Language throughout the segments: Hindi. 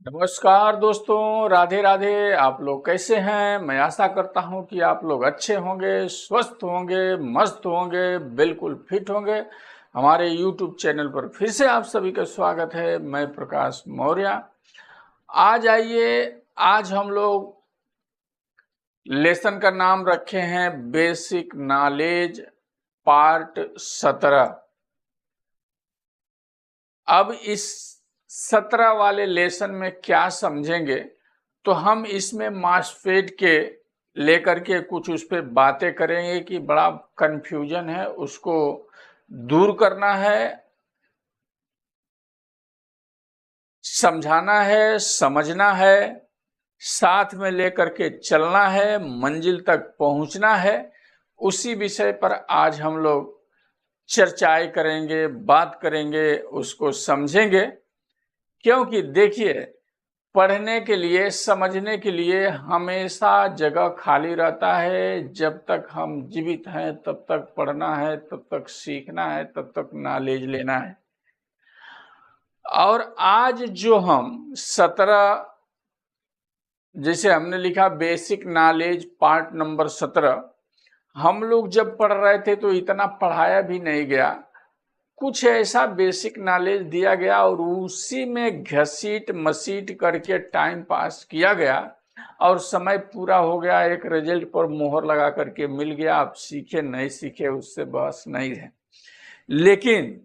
नमस्कार दोस्तों, राधे राधे। आप लोग कैसे हैं? मैं आशा करता हूं कि आप लोग अच्छे होंगे, स्वस्थ होंगे, मस्त होंगे, बिल्कुल फिट होंगे। हमारे YouTube चैनल पर फिर से आप सभी का स्वागत है। मैं प्रकाश मौर्य। आज आइए, आज हम लोग लेसन का नाम रखे हैं बेसिक नॉलेज पार्ट 17। अब इस 17 वाले लेसन में क्या समझेंगे, तो हम इसमें मास्फेट के लेकर के कुछ उस पर बातें करेंगे कि बड़ा कंफ्यूजन है, उसको दूर करना है, समझाना है, समझना है, साथ में लेकर के चलना है, मंजिल तक पहुंचना है। उसी विषय पर आज हम लोग चर्चाएं करेंगे, बात करेंगे, उसको समझेंगे। क्योंकि देखिए, पढ़ने के लिए, समझने के लिए हमेशा जगह खाली रहता है। जब तक हम जीवित हैं तब तक पढ़ना है, तब तक सीखना है, तब तक नॉलेज लेना है। और आज जो हम 17, जैसे हमने लिखा बेसिक नॉलेज पार्ट नंबर 17, हम लोग जब पढ़ रहे थे तो इतना पढ़ाया भी नहीं गया। कुछ ऐसा बेसिक नॉलेज दिया गया और उसी में घसीट मसीट करके टाइम पास किया गया और समय पूरा हो गया। एक रिजल्ट पर मोहर लगा करके मिल गया। आप सीखे नहीं सीखे उससे बस नहीं है। लेकिन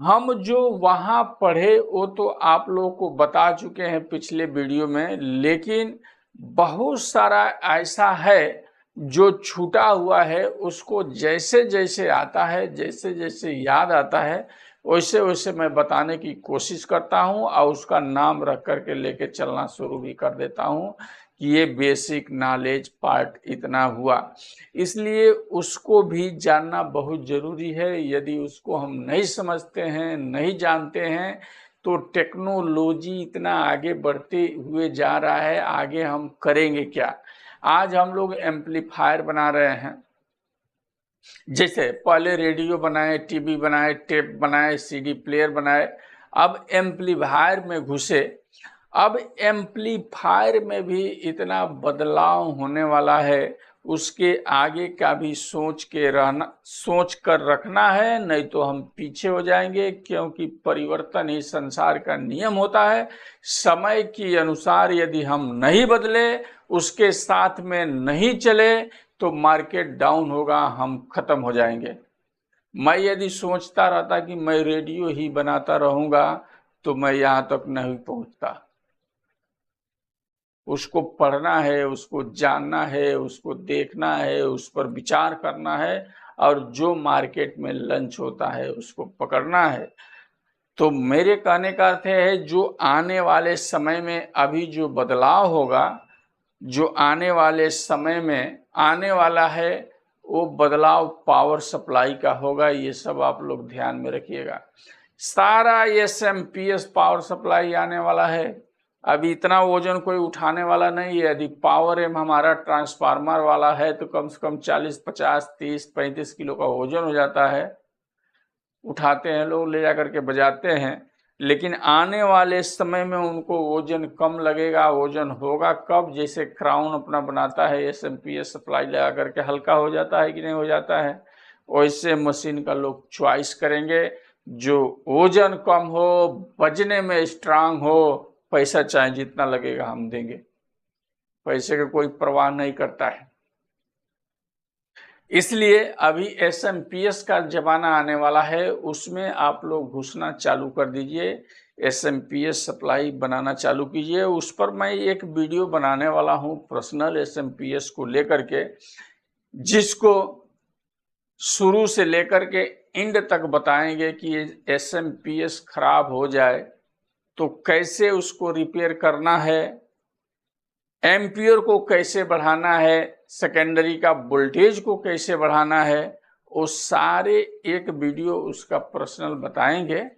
हम जो वहां पढ़े वो तो आप लोगों को बता चुके हैं पिछले वीडियो में। लेकिन बहुत सारा ऐसा है जो छूटा हुआ है, उसको जैसे जैसे आता है, जैसे जैसे याद आता है, वैसे वैसे मैं बताने की कोशिश करता हूं और उसका नाम रख करके लेके चलना शुरू भी कर देता हूं कि ये बेसिक नॉलेज पार्ट इतना हुआ। इसलिए उसको भी जानना बहुत जरूरी है। यदि उसको हम नहीं समझते हैं, नहीं जानते हैं, तो टेक्नोलॉजी इतना आगे बढ़ते हुए जा रहा है, आगे हम करेंगे क्या? आज हम लोग एम्पलीफायर बना रहे हैं। जैसे पहले रेडियो बनाए, टीवी बनाए, टेप बनाए, सीडी प्लेयर बनाए, अब एम्पलीफायर में घुसे। अब एम्पलीफायर में भी इतना बदलाव होने वाला है, उसके आगे का भी सोच कर रखना है, नहीं तो हम पीछे हो जाएंगे। क्योंकि परिवर्तन ही संसार का नियम होता है। समय के अनुसार यदि हम नहीं बदले, उसके साथ में नहीं चले, तो मार्केट डाउन होगा, हम खत्म हो जाएंगे। मैं यदि सोचता रहता कि मैं रेडियो ही बनाता रहूंगा, तो मैं यहां तक नहीं पहुंचता। उसको पढ़ना है, उसको जानना है, उसको देखना है, उस पर विचार करना है, और जो मार्केट में लंच होता है उसको पकड़ना है। तो मेरे कहने का अर्थ है, जो आने वाले समय में अभी जो बदलाव होगा, जो आने वाले समय में आने वाला है, वो बदलाव पावर सप्लाई का होगा। ये सब आप लोग ध्यान में रखिएगा। सारा एसएमपीएस पावर सप्लाई आने वाला है। अभी इतना वजन कोई उठाने वाला नहीं है। यदि पावर एम हमारा ट्रांसफार्मर वाला है तो कम से कम 40, 50, 30, 35 किलो का वजन हो जाता है। उठाते हैं लोग, ले जाकर के बजाते हैं। लेकिन आने वाले समय में उनको वजन कम लगेगा। वजन होगा कब? जैसे क्राउन अपना बनाता है, एसएमपीएस सप्लाई लगा करके हल्का हो जाता है कि नहीं हो जाता है, वैसे मशीन का लोग चॉइस करेंगे जो वजन कम हो, बजने में स्ट्रांग हो। पैसा चाहे जितना लगेगा हम देंगे, पैसे का कोई परवाह नहीं करता है। इसलिए अभी एसएमपीएस का जमाना आने वाला है, उसमें आप लोग घुसना चालू कर दीजिए। एसएमपीएस सप्लाई बनाना चालू कीजिए। उस पर मैं एक वीडियो बनाने वाला हूं पर्सनल एसएमपीएस को लेकर के, जिसको शुरू से लेकर के एंड तक बताएंगे कि एसएमपीएस खराब हो जाए तो कैसे उसको रिपेयर करना है, एम्पियर को कैसे बढ़ाना है, सेकेंडरी का वोल्टेज को कैसे बढ़ाना है, वो सारे एक वीडियो उसका पर्सनल बताएंगे।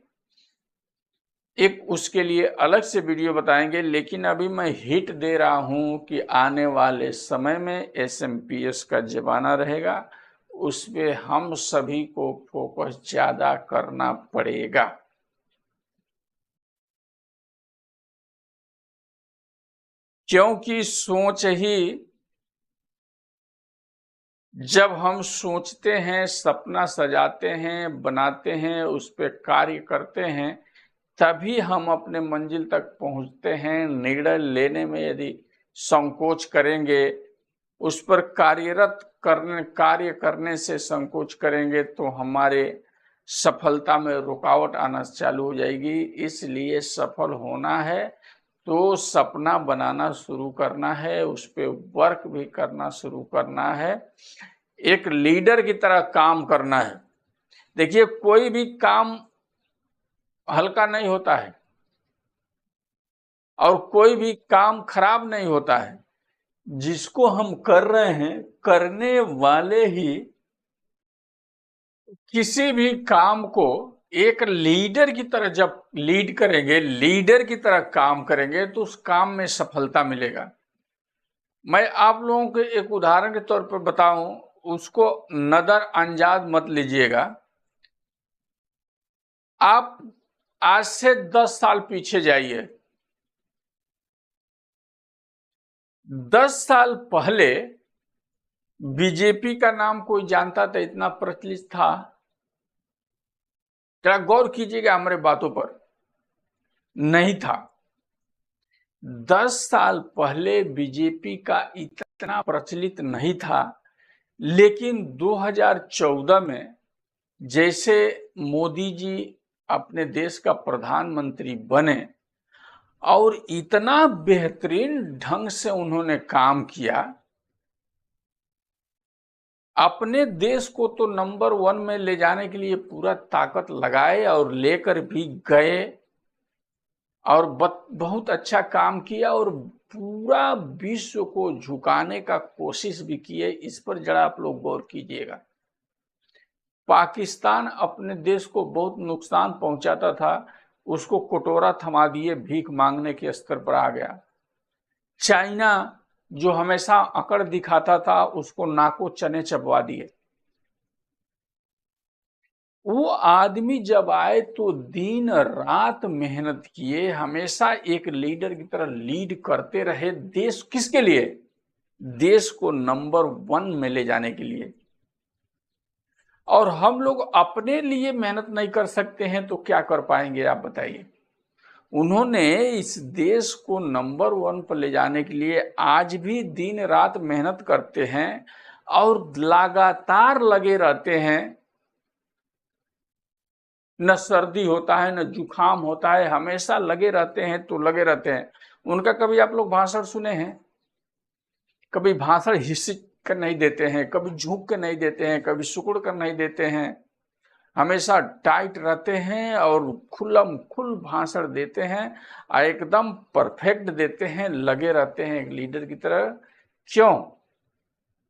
एक उसके लिए अलग से वीडियो बताएंगे। लेकिन अभी मैं हिट दे रहा हूं कि आने वाले समय में एसएमपीएस का जमाना रहेगा, उस पे हम सभी को फोकस ज्यादा करना पड़ेगा। क्योंकि सोच ही, जब हम सोचते हैं, सपना सजाते हैं, बनाते हैं, उस पर कार्य करते हैं, तभी हम अपने मंजिल तक पहुंचते हैं। निर्णय लेने में यदि संकोच करेंगे, उस पर कार्य करने से संकोच करेंगे, तो हमारे सफलता में रुकावट आना चालू हो जाएगी। इसलिए सफल होना है तो सपना बनाना शुरू करना है, उस पर वर्क भी करना शुरू करना है, एक लीडर की तरह काम करना है। देखिए, कोई भी काम हल्का नहीं होता है और कोई भी काम खराब नहीं होता है। जिसको हम कर रहे हैं, करने वाले ही किसी भी काम को एक लीडर की तरह जब लीड करेंगे, लीडर की तरह काम करेंगे, तो उस काम में सफलता मिलेगा। मैं आप लोगों को एक उदाहरण के तौर पर बताऊं, उसको नजरअंदाज मत लीजिएगा। आप आज से 10 साल पीछे जाइए। 10 साल पहले बीजेपी का नाम कोई जानता था? इतना प्रचलित था? जरा गौर कीजिएगा हमारे बातों पर। नहीं था। 10 साल पहले बीजेपी का इतना प्रचलित नहीं था। लेकिन 2014 में जैसे मोदी जी अपने देश का प्रधानमंत्री बने और इतना बेहतरीन ढंग से उन्होंने काम किया, अपने देश को तो नंबर 1 में ले जाने के लिए पूरा ताकत लगाए और लेकर भी गए और बहुत अच्छा काम किया और पूरा विश्व को झुकाने का कोशिश भी किए। इस पर जरा आप लोग गौर कीजिएगा। पाकिस्तान अपने देश को बहुत नुकसान पहुंचाता था, उसको कटोरा थमा दिए, भीख मांगने के स्तर पर आ गया। चाइना जो हमेशा अकड़ दिखाता था, उसको नाको चने चबवा दिए। वो आदमी जब आए तो दिन रात मेहनत किए, हमेशा एक लीडर की तरह लीड करते रहे। देश किसके लिए? देश को नंबर 1 में ले जाने के लिए। और हम लोग अपने लिए मेहनत नहीं कर सकते हैं तो क्या कर पाएंगे, आप बताइए। उन्होंने इस देश को नंबर 1 पर ले जाने के लिए आज भी दिन रात मेहनत करते हैं और लगातार लगे रहते हैं। न सर्दी होता है, न जुकाम होता है, हमेशा लगे रहते हैं तो लगे रहते हैं। उनका कभी आप लोग भाषण सुने हैं? कभी भाषण हिचक कर नहीं देते हैं, कभी झुक कर नहीं देते हैं, कभी सिकुड़ कर नहीं देते हैं। हमेशा टाइट रहते हैं और खुल्लम खुल भाषण देते हैं और एकदम परफेक्ट देते हैं, लगे रहते हैं एक लीडर की तरह। क्यों?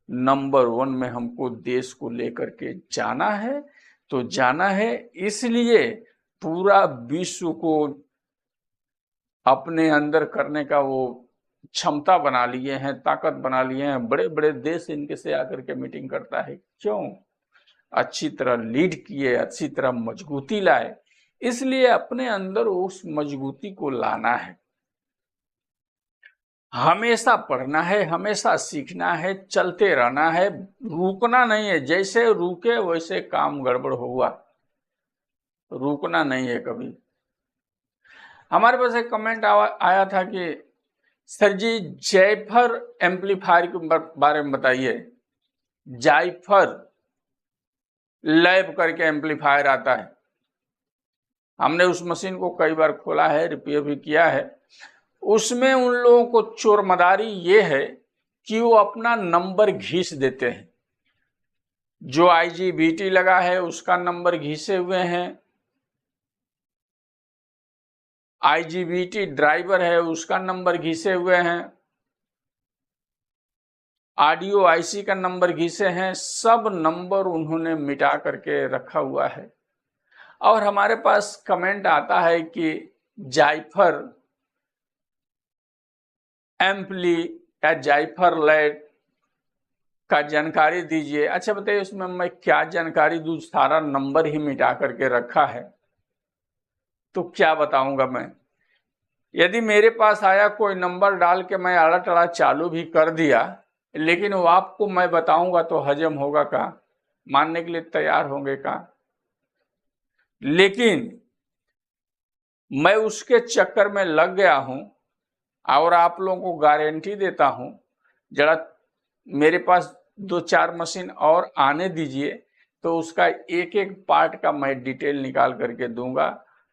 नंबर 1 में हमको देश को लेकर के जाना है, तो जाना है इसलिए पूरा विश्व को अपने अंदर करने का वो क्षमता बना लिए हैं, ताकत बना लिए हैं। बड़े बड़े देश इनके से आकर के मीटिंग करता है। क्यों? अच्छी तरह लीड किए, अच्छी तरह मजबूती लाए। इसलिए अपने अंदर उस मजबूती को लाना है। हमेशा पढ़ना है, हमेशा सीखना है, चलते रहना है, रुकना नहीं है। जैसे रुके वैसे काम गड़बड़ होगा, रुकना नहीं है कभी। हमारे पास एक कमेंट आया था कि सर जी जायफर एम्पलीफायर के बारे में बताइए। जायफर लैब करके एम्पलीफायर आता है। हमने उस मशीन को कई बार खोला है, रिपेयर भी किया है। उसमें उन लोगों को चोरमदारी ये है कि वो अपना नंबर घिस देते हैं। जो IGBT लगा है उसका नंबर घिसे हुए हैं, IGBT ड्राइवर है उसका नंबर घिसे हुए हैं, ऑडियो IC का नंबर घिसे हैं। सब नंबर उन्होंने मिटा करके रखा हुआ है। और हमारे पास कमेंट आता है कि जायफर एम्पली या जायफर लैब का जानकारी दीजिए। अच्छा बताइए, उसमें मैं क्या जानकारी दूं? सारा नंबर ही मिटा करके रखा है, तो क्या बताऊंगा मैं। यदि मेरे पास आया कोई नंबर डाल के मैं आड़ा टड़ा चालू भी कर दिया, लेकिन वो आपको मैं बताऊंगा तो हजम होगा का, मानने के लिए तैयार होंगे का? लेकिन मैं उसके चक्कर में लग गया हूं और आप लोगों को गारंटी देता हूं, जरा मेरे पास 2-4 मशीन और आने दीजिए, तो उसका एक एक पार्ट का मैं डिटेल निकाल करके दूंगा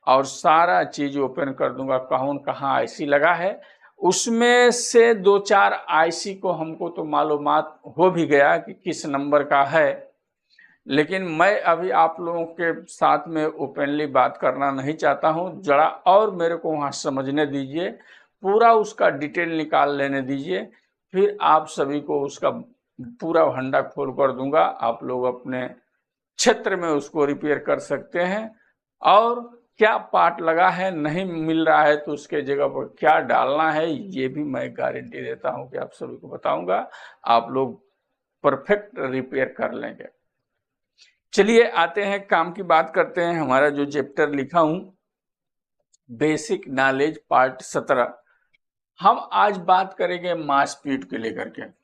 और सारा चीज ओपन कर दूंगा, कौन कहाँ आईसी लगा है। उसमें से 2-4 आईसी को हमको तो मालूमात हो भी गया कि किस नंबर का है, लेकिन मैं अभी आप लोगों के साथ में ओपनली बात करना नहीं चाहता हूं। जरा और मेरे को वहां समझने दीजिए, पूरा उसका डिटेल निकाल लेने दीजिए, फिर आप सभी को उसका पूरा भंडा खोल कर दूंगा। आप लोग अपने क्षेत्र में उसको रिपेयर कर सकते हैं, और क्या पार्ट लगा है, नहीं मिल रहा है तो उसके जगह पर क्या डालना है, ये भी मैं गारंटी देता हूं कि आप सभी को बताऊंगा। आप लोग परफेक्ट रिपेयर कर लेंगे। चलिए आते हैं, काम की बात करते हैं। हमारा जो चैप्टर लिखा हूं, बेसिक नॉलेज पार्ट 17, हम आज बात करेंगे मास स्पीड को लेकर के।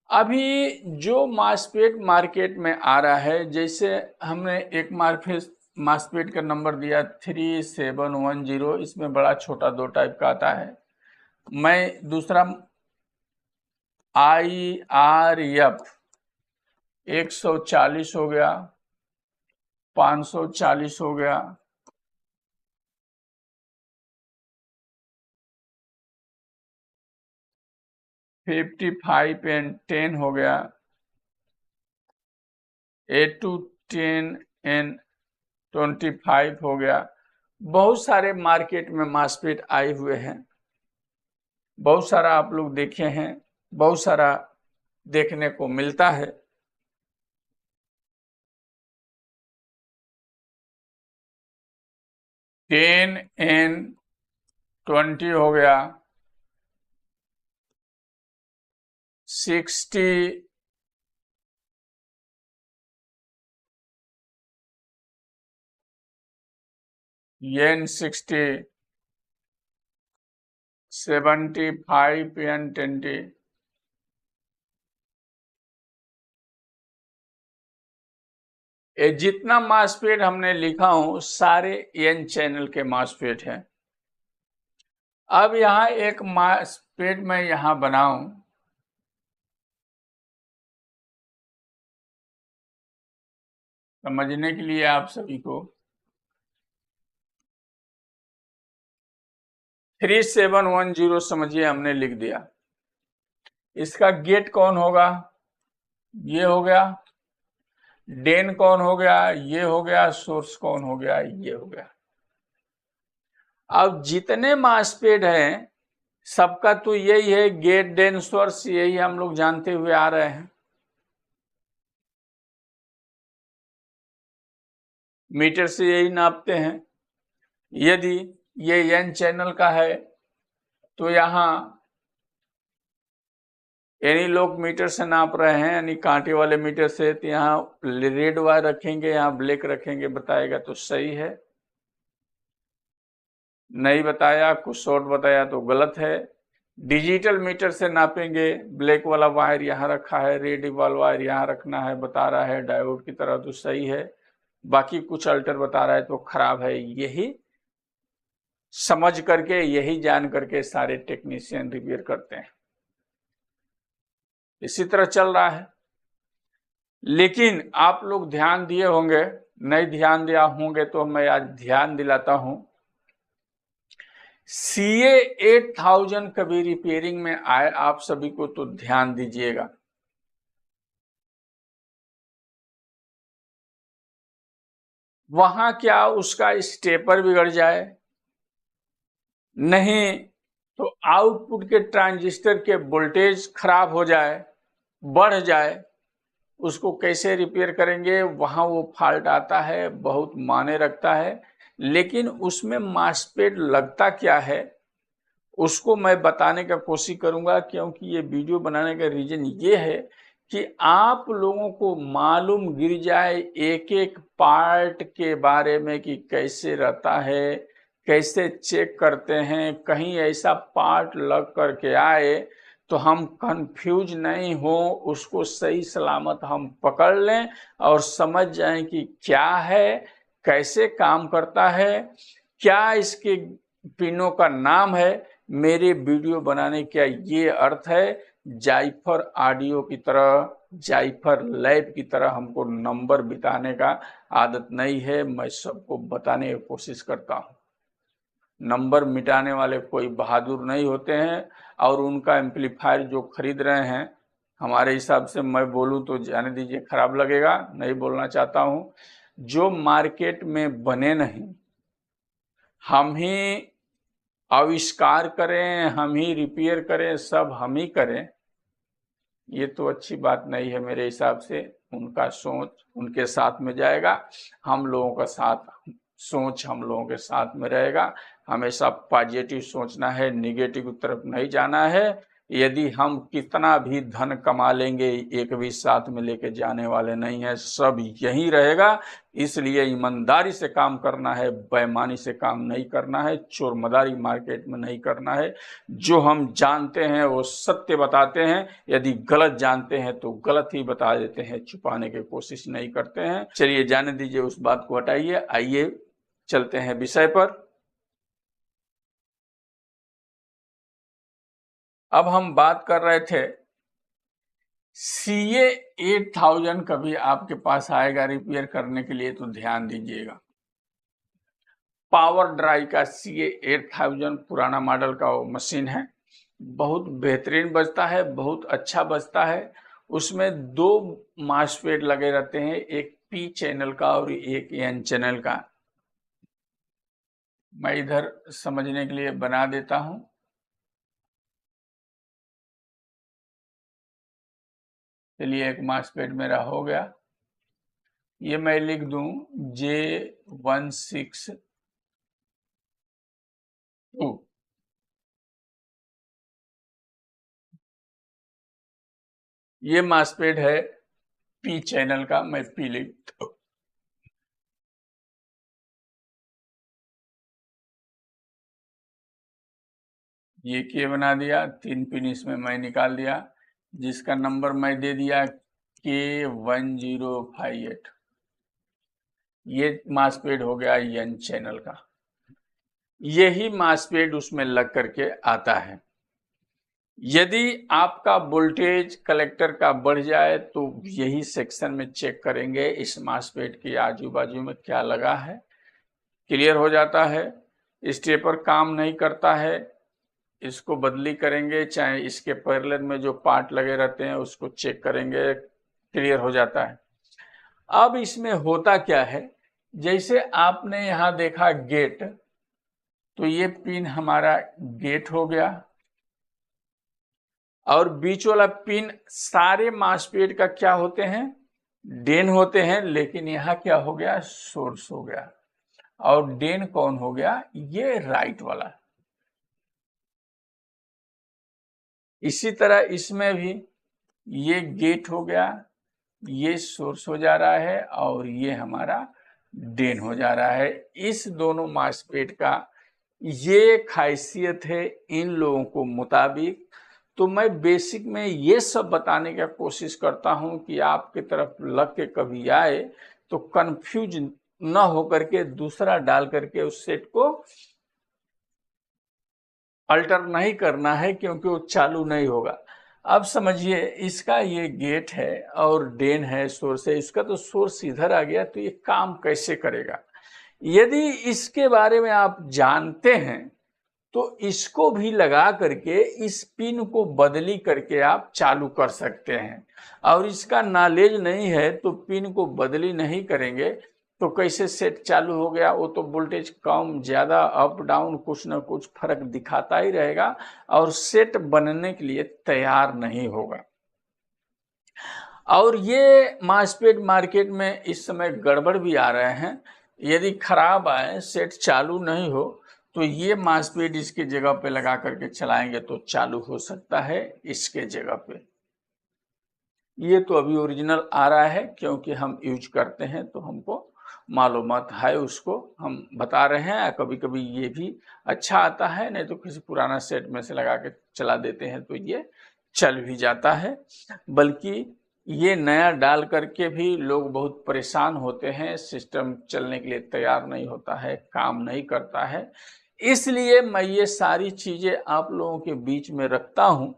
अभी जो मासपेट मार्केट में आ रहा है, जैसे हमने एक मासपेट का नंबर दिया 3710, इसमें बड़ा छोटा 2 टाइप का आता है। मैं दूसरा IRF 140 हो गया, 540 हो गया, 55 एंड 10 हो गया, 8 to 10 एंड 25 हो गया। बहुत सारे मार्केट में मासपेट आए हुए हैं, बहुत सारा आप लोग देखे हैं, बहुत सारा देखने को मिलता है। टेन एंड 20 हो गया, 60 एंड 60, 75 एंड 20। ये जितना मासपेट हमने लिखा हूं, सारे एन चैनल के मासपेट हैं। अब यहां एक मासपेट मैं यहां बनाऊं, समझने के लिए आप सभी को। 3710 समझिए हमने लिख दिया। इसका गेट कौन होगा, ये हो गया। ड्रेन कौन हो गया, ये हो गया। सोर्स कौन हो गया, ये हो गया। अब जितने मासपेट हैं, सबका तो यही है, गेट ड्रेन सोर्स, यही हम लोग जानते हुए आ रहे हैं। मीटर से यही नापते हैं। यदि ये एन चैनल का है तो यहां यानी लोग मीटर से नाप रहे हैं, यानी कांटे वाले मीटर से, तो यहाँ रेड वायर रखेंगे, यहाँ ब्लैक रखेंगे, बताएगा तो सही है। नहीं बताया, कुछ शॉर्ट बताया तो गलत है। डिजिटल मीटर से नापेंगे, ब्लैक वाला वायर यहाँ रखा है, रेड वाला वायर यहाँ रखना है, बता रहा है डायोड की तरह, तो सही है। बाकी कुछ अल्टर बता रहा है तो खराब है। यही समझ करके, यही जान करके सारे टेक्नीशियन रिपेयर करते हैं। इसी तरह चल रहा है। लेकिन आप लोग ध्यान दिए होंगे, नहीं ध्यान दिया होंगे तो मैं आज ध्यान दिलाता हूं। CA 8000 कभी रिपेयरिंग में आए आप सभी को तो ध्यान दीजिएगा। वहां क्या उसका स्टेपर बिगड़ जाए, नहीं तो आउटपुट के ट्रांजिस्टर के वोल्टेज खराब हो जाए, बढ़ जाए, उसको कैसे रिपेयर करेंगे? वहां वो फॉल्ट आता है, बहुत मायने रखता है। लेकिन उसमें मासपेट लगता क्या है, उसको मैं बताने का कोशिश करूंगा, क्योंकि ये वीडियो बनाने का रीजन ये है कि आप लोगों को मालूम गिर जाए एक एक पार्ट के बारे में कि कैसे रहता है, कैसे चेक करते हैं, कहीं ऐसा पार्ट लग करके आए तो हम कंफ्यूज नहीं हो, उसको सही सलामत हम पकड़ लें और समझ जाएं कि क्या है, कैसे काम करता है, क्या इसके पिनों का नाम है। मेरे वीडियो बनाने का ये अर्थ है, जाइफर ऑडियो की तरह, जाइफर लैब की तरह हमको नंबर बिताने का आदत नहीं है। मैं सबको बताने की कोशिश करता हूँ, नंबर मिटाने वाले कोई बहादुर नहीं होते हैं। और उनका एम्पलीफायर जो खरीद रहे हैं, हमारे हिसाब से मैं बोलूं तो जाने दीजिए, खराब लगेगा, नहीं बोलना चाहता हूं, जो मार्केट में बने नहीं, हम ही आविष्कार करें, हम ही रिपेयर करें, सब हम ही करें, ये तो अच्छी बात नहीं है मेरे हिसाब से। उनका सोच उनके साथ में जाएगा, हम लोगों का सोच हम लोगों के साथ में रहेगा। हमेशा पॉजिटिव सोचना है, निगेटिव की तरफ नहीं जाना है। यदि हम कितना भी धन कमा लेंगे, एक भी साथ में लेके जाने वाले नहीं है, सब यही रहेगा। इसलिए ईमानदारी से काम करना है, बेईमानी से काम नहीं करना है, चोरमदारी मार्केट में नहीं करना है। जो हम जानते हैं वो सत्य बताते हैं, यदि गलत जानते हैं तो गलत ही बता देते हैं, छुपाने की कोशिश नहीं करते हैं। चलिए जाने दीजिए, उस बात को हटाइए, आइए चलते हैं विषय पर। अब हम बात कर रहे थे CA 8000 कभी आपके पास आएगा रिपेयर करने के लिए, तो ध्यान दीजिएगा। पावर ड्राई का CA 8000 पुराना मॉडल का वो मशीन है, बहुत बेहतरीन बजता है, बहुत अच्छा बजता है। उसमें 2 मासफेट लगे रहते हैं, एक P चैनल का और एक N चैनल का। मैं इधर समझने के लिए बना देता हूं। चलिए, एक मासफेट मेरा हो गया। ये मैं लिख दूं J162। ये मासफेट है P चैनल का, मैं P लिख दूं। ये K बना दिया, 3 पिन इसमें मैं निकाल दिया, जिसका नंबर मैं दे दिया K1058। ये मासफेट हो गया N चैनल का। यही मासफेट उसमें लग करके आता है। यदि आपका वोल्टेज कलेक्टर का बढ़ जाए तो यही सेक्शन में चेक करेंगे, इस मासफेट के आजू बाजू में क्या लगा है, क्लियर हो जाता है। स्टेपर काम नहीं करता है, इसको बदली करेंगे, चाहे इसके पैरेलल में जो पार्ट लगे रहते हैं उसको चेक करेंगे, क्लियर हो जाता है। अब इसमें होता क्या है, जैसे आपने यहां देखा गेट, तो ये पिन हमारा गेट हो गया, और बीच वाला पिन सारे मासपेट का क्या होते हैं, ड्रेन होते हैं, लेकिन यहां क्या हो गया, सोर्स हो गया। और ड्रेन कौन हो गया, ये राइट वाला। इसी तरह इसमें भी ये गेट हो गया, ये सोर्स हो जा रहा है, और ये हमारा ड्रेन हो जा रहा है। इस दोनों मासपेट का ये खासियत है इन लोगों को मुताबिक। तो मैं बेसिक में ये सब बताने का कोशिश करता हूं कि आपके तरफ लग के कभी आए तो कंफ्यूज न होकर के दूसरा डाल करके उस सेट को अल्टर नहीं करना है, क्योंकि वो चालू नहीं होगा। अब समझिए, इसका ये गेट है और ड्रेन है, सोर्स है, इसका तो सोर्स इधर आ गया, तो ये काम कैसे करेगा। यदि इसके बारे में आप जानते हैं तो इसको भी लगा करके इस पिन को बदली करके आप चालू कर सकते हैं। और इसका नॉलेज नहीं है तो पिन को बदली नहीं करेंगे तो कैसे सेट चालू हो गया, वो तो वोल्टेज कम ज्यादा अप डाउन कुछ ना कुछ फर्क दिखाता ही रहेगा, और सेट बनने के लिए तैयार नहीं होगा। और ये मासपेट मार्केट में इस समय गड़बड़ भी आ रहे हैं। यदि खराब आए, सेट चालू नहीं हो, तो ये मासपेट इसके जगह पे लगा करके चलाएंगे तो चालू हो सकता है इसके जगह पे। ये तो अभी ओरिजिनल आ रहा है, क्योंकि हम यूज करते हैं तो हमको मालूमात है, उसको हम बता रहे हैं। कभी कभी ये भी अच्छा आता है, नहीं तो किसी पुराना सेट में से लगा के चला देते हैं तो ये चल भी जाता है। बल्कि ये नया डाल करके भी लोग बहुत परेशान होते हैं, सिस्टम चलने के लिए तैयार नहीं होता है, काम नहीं करता है। इसलिए मैं ये सारी चीजें आप लोगों के बीच में रखता हूं।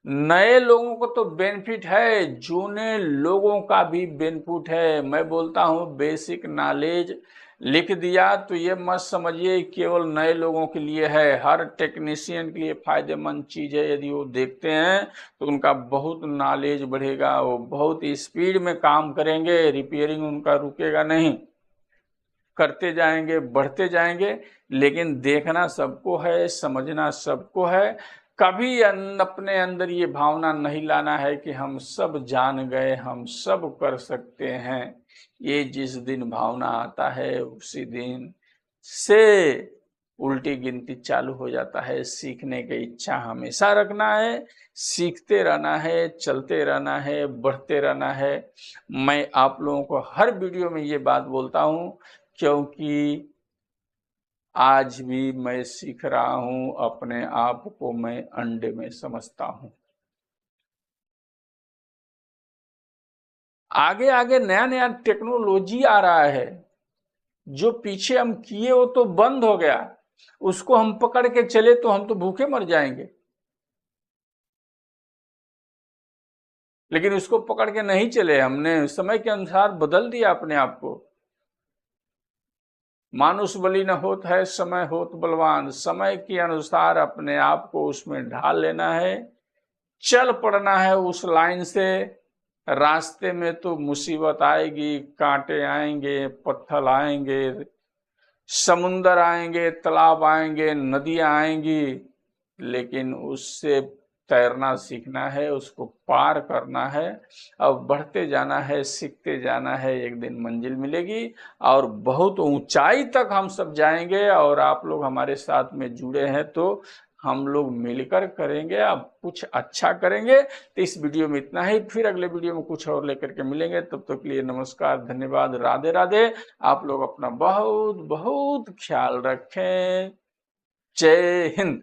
नए लोगों को तो बेनिफिट है, जूने लोगों का भी बेनिफिट है। मैं बोलता हूं बेसिक नॉलेज लिख दिया तो ये मत समझिए केवल नए लोगों के लिए है, हर टेक्नीशियन के लिए फायदेमंद चीज है। यदि वो देखते हैं तो उनका बहुत नॉलेज बढ़ेगा, वो बहुत स्पीड में काम करेंगे, रिपेयरिंग उनका रुकेगा नहीं, करते जाएंगे, बढ़ते जाएंगे। लेकिन देखना सबको है, समझना सबको है। कभी अपने अंदर ये भावना नहीं लाना है कि हम सब जान गए, हम सब कर सकते हैं। ये जिस दिन भावना आता है उसी दिन से उल्टी गिनती चालू हो जाता है। सीखने की इच्छा हमेशा रखना है, सीखते रहना है, चलते रहना है, बढ़ते रहना है। मैं आप लोगों को हर वीडियो में ये बात बोलता हूं, क्योंकि आज भी मैं सीख रहा हूं, अपने आप को मैं अंडे में समझता हूं। आगे आगे नया नया टेक्नोलॉजी आ रहा है, जो पीछे हम किए वो तो बंद हो गया, उसको हम पकड़ के चले तो हम तो भूखे मर जाएंगे। लेकिन उसको पकड़ के नहीं चले, हमने समय के अनुसार बदल दिया अपने आप को। मानुष बली न होत है, समय होत बलवान। समय के अनुसार अपने आप को उसमें ढाल लेना है, चल पड़ना है उस लाइन से। रास्ते में तो मुसीबत आएगी, कांटे आएंगे, पत्थर आएंगे, समुंदर आएंगे, तालाब आएंगे, नदियां आएंगी, लेकिन उससे तैरना सीखना है, उसको पार करना है। अब बढ़ते जाना है, सीखते जाना है, एक दिन मंजिल मिलेगी और बहुत ऊंचाई तक हम सब जाएंगे। और आप लोग हमारे साथ में जुड़े हैं तो हम लोग मिलकर करेंगे, अब कुछ अच्छा करेंगे। तो इस वीडियो में इतना ही, फिर अगले वीडियो में कुछ और लेकर के मिलेंगे। तब तक के लिए नमस्कार, धन्यवाद, राधे राधे। आप लोग अपना बहुत बहुत ख्याल रखें। जय हिंद।